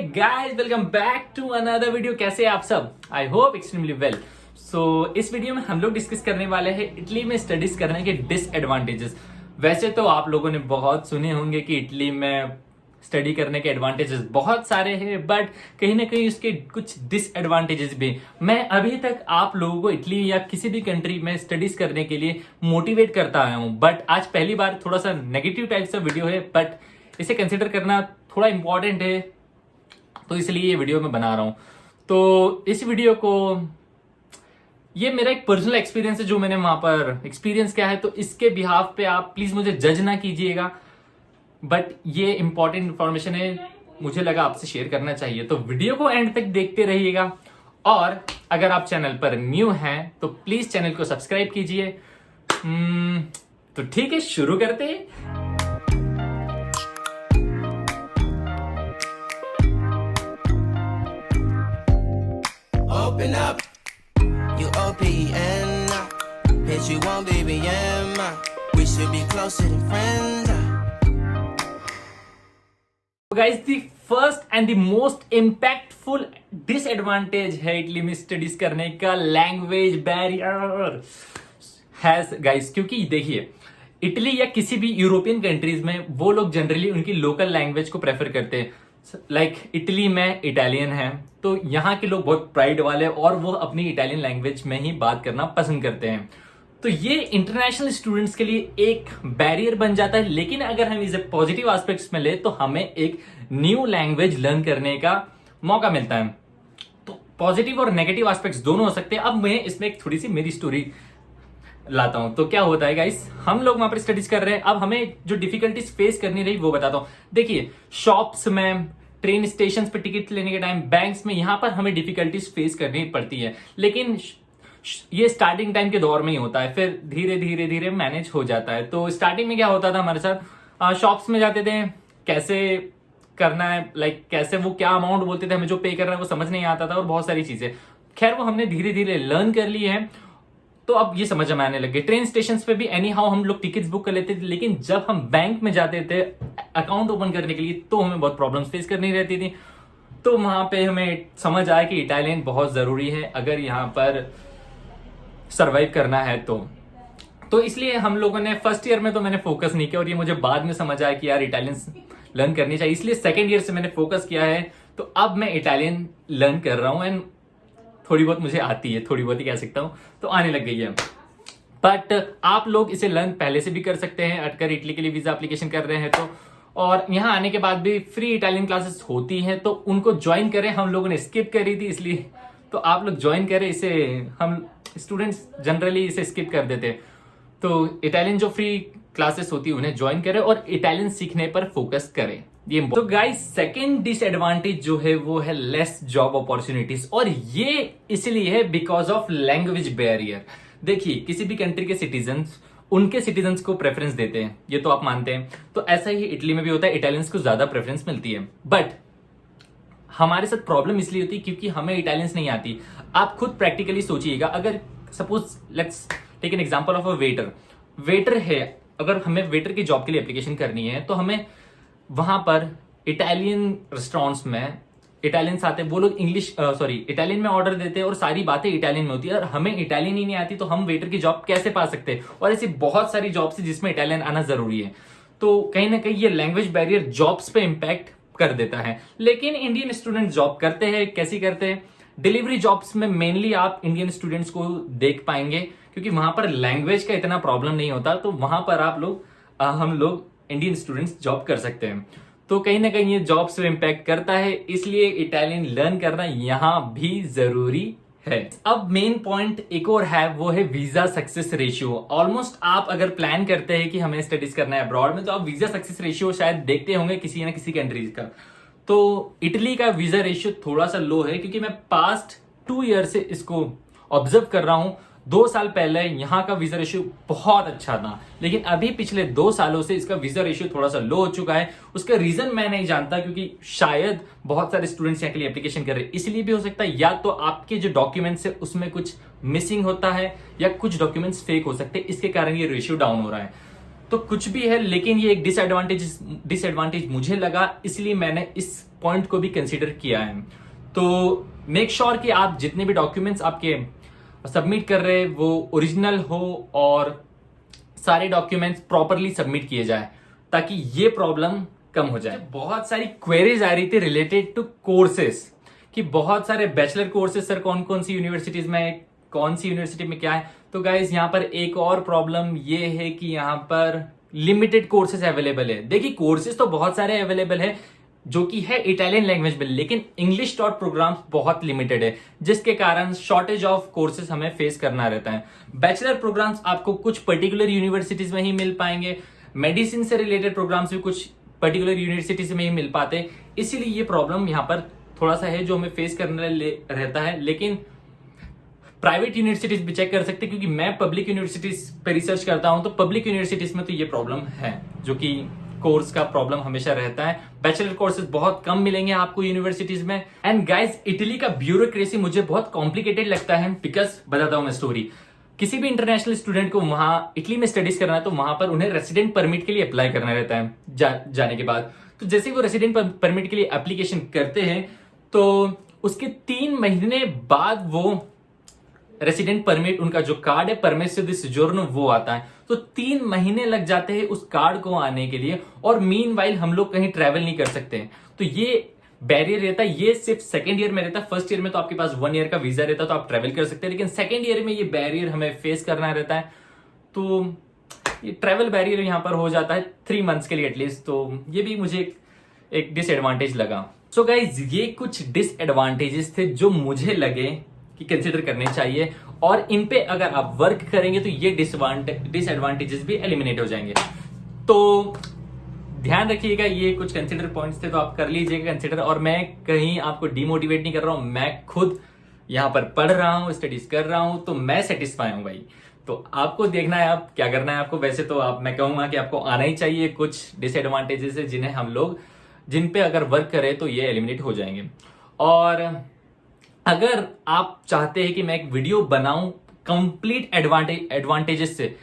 Guys welcome back to another video. कैसे हैं आप सब? I hope extremely well. So इस वीडियो में हम लोग डिस्कस करने वाले हैं इटली में स्टडीज करने के डिसएडवांटेजेस। वैसे तो आप लोगों ने बहुत सुने होंगे कि इटली में स्टडी करने के एडवांटेजेस बहुत सारे हैं, बट कहीं ना कहीं उसके कुछ डिसएडवांटेजेस भी। मैं अभी तक आप लोगों को इटली या किसी भी कंट्री में स्टडीज करने के लिए मोटिवेट करता आया हूं, बट आज पहली बार थोड़ा सा नेगेटिव टाइप का वीडियो है, बट इसे कंसिडर करना थोड़ा इंपॉर्टेंट है, तो इसलिए ये वीडियो मैं बना रहा हूं। तो इस वीडियो को, ये मेरा एक पर्सनल एक्सपीरियंस है जो मैंने वहां पर एक्सपीरियंस किया है, तो इसके बिहाफ पे आप प्लीज मुझे जज ना कीजिएगा, बट ये इंपॉर्टेंट इंफॉर्मेशन है, मुझे लगा आपसे शेयर करना चाहिए। तो वीडियो को एंड तक देखते रहिएगा, और अगर आप चैनल पर न्यू हैं तो प्लीज चैनल को सब्सक्राइब कीजिए। तो ठीक है, शुरू करते हैं। Open up, you open up. Hit you on BBM. We should be closer than friends. Guys, the first and the most impactful disadvantage है इटली में स्टडीज करने का लैंग्वेज बैरियर हैज गाइस। क्योंकि देखिए, इटली या किसी भी यूरोपियन कंट्रीज में वो लोग जनरली उनकी लोकल लैंग्वेज को प्रेफर करते हैं। लाइक इटली में इटालियन है, तो यहाँ के लोग बहुत प्राइड वाले और वो अपनी इटालियन लैंग्वेज में ही बात करना पसंद करते हैं। तो ये इंटरनेशनल स्टूडेंट्स के लिए एक बैरियर बन जाता है, लेकिन अगर हम इसे पॉजिटिव एस्पेक्ट्स में ले तो हमें एक न्यू लैंग्वेज लर्न करने का मौका मिलता है। तो पॉजिटिव और नेगेटिव एस्पेक्ट्स दोनों हो सकते हैं। अब मैं इसमें एक थोड़ी सी मेरी स्टोरी लाता हूं। तो क्या होता है गाइस, हम लोग वहां पर स्टडीज कर रहे हैं, अब हमें जो डिफिकल्टीज फेस करनी रही वो बताता हूं। देखिए, शॉप्स में, ट्रेन स्टेशन पे टिकट लेने के टाइम, बैंक्स में, यहां पर हमें डिफिकल्टीज फेस करनी पड़ती है, लेकिन ये स्टार्टिंग टाइम के दौर में ही होता है, फिर धीरे धीरे धीरे मैनेज हो जाता है। तो स्टार्टिंग में क्या होता था हमारे साथ, शॉप्स में जाते थे, कैसे करना है, लाइक कैसे वो क्या अमाउंट बोलते थे, हमें जो पे करना है वो समझ नहीं आता था, और बहुत सारी चीजें। खैर, वो हमने धीरे धीरे लर्न कर ली है, तो अब ये समझ में आने लगे। ट्रेन स्टेशन पे भी एनी हाउ हम लोग टिकट्स बुक कर लेते थे, लेकिन जब हम बैंक में जाते थे अकाउंट ओपन करने के लिए तो हमें बहुत प्रॉब्लम्स फेस करनी रहती थी। तो वहां पे हमें समझ आया कि इटालियन बहुत जरूरी है अगर यहाँ पर सरवाइव करना है तो इसलिए हम लोगों ने फर्स्ट ईयर में तो मैंने फोकस नहीं किया, और ये मुझे बाद में समझ आया कि यार इटालियन लर्न करनी चाहिए, इसलिए सेकेंड ईयर से मैंने फोकस किया है। तो अब मैं इटालियन लर्न कर रहा हूँ, एंड थोड़ी बहुत मुझे आती है, थोड़ी बहुत ही कह सकता हूँ, तो आने लग गई है। बट आप लोग इसे लर्न पहले से भी कर सकते हैं अगर इटली के लिए वीजा एप्लीकेशन कर रहे हैं तो, और यहाँ आने के बाद भी फ्री इटालियन क्लासेस होती हैं, तो उनको ज्वाइन करें। हम लोगों ने स्किप करी थी, इसलिए तो आप लोग ज्वाइन करें इसे। हम स्टूडेंट्स जनरली इसे स्किप कर देते, तो इटालियन जो फ्री क्लासेस होती है उन्हें ज्वाइन करें और इटालियन सीखने पर फोकस करें। ये तो गाइस, सेकंड डिसएडवांटेज जो है वो है लेस जॉब अपॉर्चुनिटीज, और ये इसलिए है बिकॉज ऑफ लैंग्वेज बैरियर। देखिए, किसी भी कंट्री के सिटीजन्स उनके सिटीजन्स को प्रेफरेंस देते हैं, ये तो आप मानते हैं, तो ऐसा ही इटली में भी होता है, इटालियंस को ज्यादा प्रेफरेंस मिलती है। बट हमारे साथ प्रॉब्लम इसलिए होती है क्योंकि हमें इटालियंस नहीं आती। आप खुद प्रैक्टिकली सोचिएगा, अगर suppose let's take an example of a waiter है, अगर हमें वेटर की जॉब के लिए एप्लीकेशन करनी है तो हमें वहां पर इटालियन रेस्टोरेंट्स में इटालियंस आते हैं, वो लोग इटालियन में ऑर्डर देते हैं और सारी बातें इटालियन में होती है, और हमें इटालियन ही नहीं आती, तो हम वेटर की जॉब कैसे पा सकते हैं? और ऐसी बहुत सारी जॉब्स है जिसमें इटालियन आना जरूरी है। तो कहीं ना कहीं ये लैंग्वेज बैरियर जॉब्स पे इंपैक्ट कर देता है। लेकिन इंडियन स्टूडेंट जॉब करते हैं, कैसी करते हैं? डिलीवरी जॉब्स में मेनली आप इंडियन स्टूडेंट्स को देख पाएंगे, क्योंकि वहां पर लैंग्वेज का इतना प्रॉब्लम नहीं होता, तो वहां पर हम लोग इंडियन स्टूडेंट्स जॉब कर सकते हैं। तो कहीं ना कहीं ये जॉब्स पे इंपैक्ट करता है, इसलिए इटालियन लर्न करना यहां भी जरूरी है। अब मेन पॉइंट एक और है, वो है वीजा सक्सेस रेशियो। ऑलमोस्ट आप अगर प्लान करते हैं कि हमें स्टडीज करना है अब्रॉड में, तो आप वीजा सक्सेस रेशियो शायद देखते होंगे किसी ना किसी कंट्रीज का। तो इटली का वीजा रेशियो थोड़ा सा लो है, क्योंकि मैं पास्ट 2 ईयर से इसको ऑब्जर्व कर रहा हूं। 2 साल पहले यहाँ का वीजा रेशियो बहुत अच्छा था, लेकिन अभी पिछले 2 सालों से इसका वीजा रेशियो थोड़ा सा लो हो चुका है। उसका रीजन मैं नहीं जानता, क्योंकि शायद बहुत सारे स्टूडेंट्स यहाँ के लिए एप्लीकेशन कर रहे हैं, इसलिए भी हो सकता है, या तो आपके जो डॉक्यूमेंट्स है उसमें कुछ मिसिंग होता है, या कुछ डॉक्यूमेंट्स फेक हो सकते हैं, इसके कारण ये रेशियो डाउन हो रहा है। तो कुछ भी है, लेकिन ये एक डिसएडवांटेज मुझे लगा, इसलिए मैंने इस पॉइंट को भी कंसिडर किया है। तो मेक श्योर कि आप जितने भी डॉक्यूमेंट्स आपके सबमिट कर रहे हैं वो ओरिजिनल हो और सारे डॉक्यूमेंट्स प्रॉपरली सबमिट किए जाए ताकि ये प्रॉब्लम कम हो जाए। बहुत सारी क्वेरीज आ रही थी रिलेटेड टू कोर्सेस कि बहुत सारे बैचलर कोर्सेस सर कौन कौन सी यूनिवर्सिटीज में, कौन सी यूनिवर्सिटी में क्या है। तो गाइज यहाँ पर एक और प्रॉब्लम ये है कि यहाँ पर लिमिटेड कोर्सेज अवेलेबल है। देखिए कोर्सेज तो बहुत सारे अवेलेबल है जो कि है इटालियन लैंग्वेज में, लेकिन इंग्लिश डॉट प्रोग्राम्स बहुत लिमिटेड है जिसके कारण शॉर्टेज ऑफ कोर्सेज हमें फेस करना रहता है। बैचलर प्रोग्राम्स आपको कुछ पर्टिकुलर यूनिवर्सिटीज में ही मिल पाएंगे, मेडिसिन से रिलेटेड प्रोग्राम्स भी कुछ पर्टिकुलर यूनिवर्सिटीज में ही मिल पाते, इसीलिए ये प्रॉब्लम यहाँ पर थोड़ा सा है जो हमें फेस करना रहता है। लेकिन प्राइवेट यूनिवर्सिटीज भी चेक कर सकते हैं क्योंकि मैं पब्लिक यूनिवर्सिटीज पे रिसर्च करता हूं, तो पब्लिक यूनिवर्सिटीज में तो ये प्रॉब्लम है जो कि कोर्स का प्रॉब्लम हमेशा रहता है। बैचलर कोर्सेज बहुत कम मिलेंगे आपको यूनिवर्सिटीज में। एंड गाइज इटली का ब्यूरोक्रेसी मुझे बहुत कॉम्प्लिकेटेड लगता है बिकॉज बताता हूं मैं स्टोरी। किसी भी इंटरनेशनल स्टूडेंट को वहां इटली में स्टडीज करना है तो वहां पर उन्हें रेसिडेंट परमिट के लिए अप्लाई करना रहता है जाने के बाद। तो जैसे वो रेसिडेंट परमिट के लिए एप्लीकेशन करते हैं तो उसके 3 महीने बाद वो रेसिडेंट परमिट, उनका जो कार्ड है परमेसो दी सोजोर्नो, वो आता है। तो 3 महीने लग जाते हैं उस कार्ड को आने के लिए और मीनवाइल हम लोग कहीं ट्रैवल नहीं कर सकते। तो ये बैरियर रहता है। ये सिर्फ सेकंड ईयर में रहता है। फर्स्ट ईयर में तो आपके पास 1 ईयर का वीजा रहता है तो आप ट्रैवल कर सकते हैं, लेकिन सेकंड ईयर में ये बैरियर हमें फेस करना रहता है। तो ये ट्रैवल बैरियर यहाँ पर हो जाता है 3 मंथ्स के लिए एटलीस्ट। तो ये भी मुझे एक डिसएडवांटेज लगा। सो गाइज ये कुछ डिसएडवांटेजेस थे जो मुझे लगे कि कंसिडर करने चाहिए और इन पे अगर आप वर्क करेंगे तो ये डिसएडवांटेजेस भी एलिमिनेट हो जाएंगे। तो ध्यान रखिएगा, ये कुछ कंसिडर पॉइंट्स थे तो आप कर लीजिएगा कंसिडर। और मैं कहीं आपको डिमोटिवेट नहीं कर रहा हूं, मैं खुद यहाँ पर पढ़ रहा हूं, स्टडीज कर रहा हूं, तो मैं सेटिस्फाई हूं भाई। तो आपको देखना है आप क्या करना है आपको। वैसे तो मैं कहूंगा कि आपको आना ही चाहिए। कुछ डिसएडवांटेजेस है जिन्हें हम लोग, जिन पे अगर वर्क करें तो ये एलिमिनेट हो जाएंगे। और अगर आप चाहते हैं कि मैं एक वीडियो बनाऊं कंप्लीट एडवांटेजेस से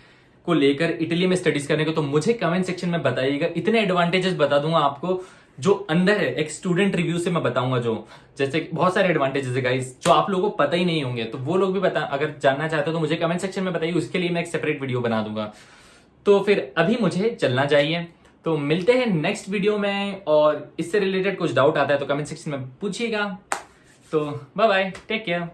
को लेकर इटली में स्टडीज करने को, तो मुझे कमेंट सेक्शन में बताइएगा। इतने एडवांटेजेस बता दूंगा आपको जो अंदर है, एक स्टूडेंट रिव्यू से मैं बताऊंगा। जो जैसे बहुत सारे एडवांटेजेस है गाइस जो आप लोगों को पता ही नहीं होंगे, तो वो लोग भी अगर जानना चाहते हो तो मुझे कमेंट सेक्शन में बताइए, उसके लिए मैं एक सेपरेट वीडियो बना दूंगा। तो फिर अभी मुझे चलना चाहिए, तो मिलते हैं नेक्स्ट वीडियो में। और इससे रिलेटेड कुछ डाउट आता है तो कमेंट सेक्शन में पूछिएगा। तो बाय बाय, टेक केयर।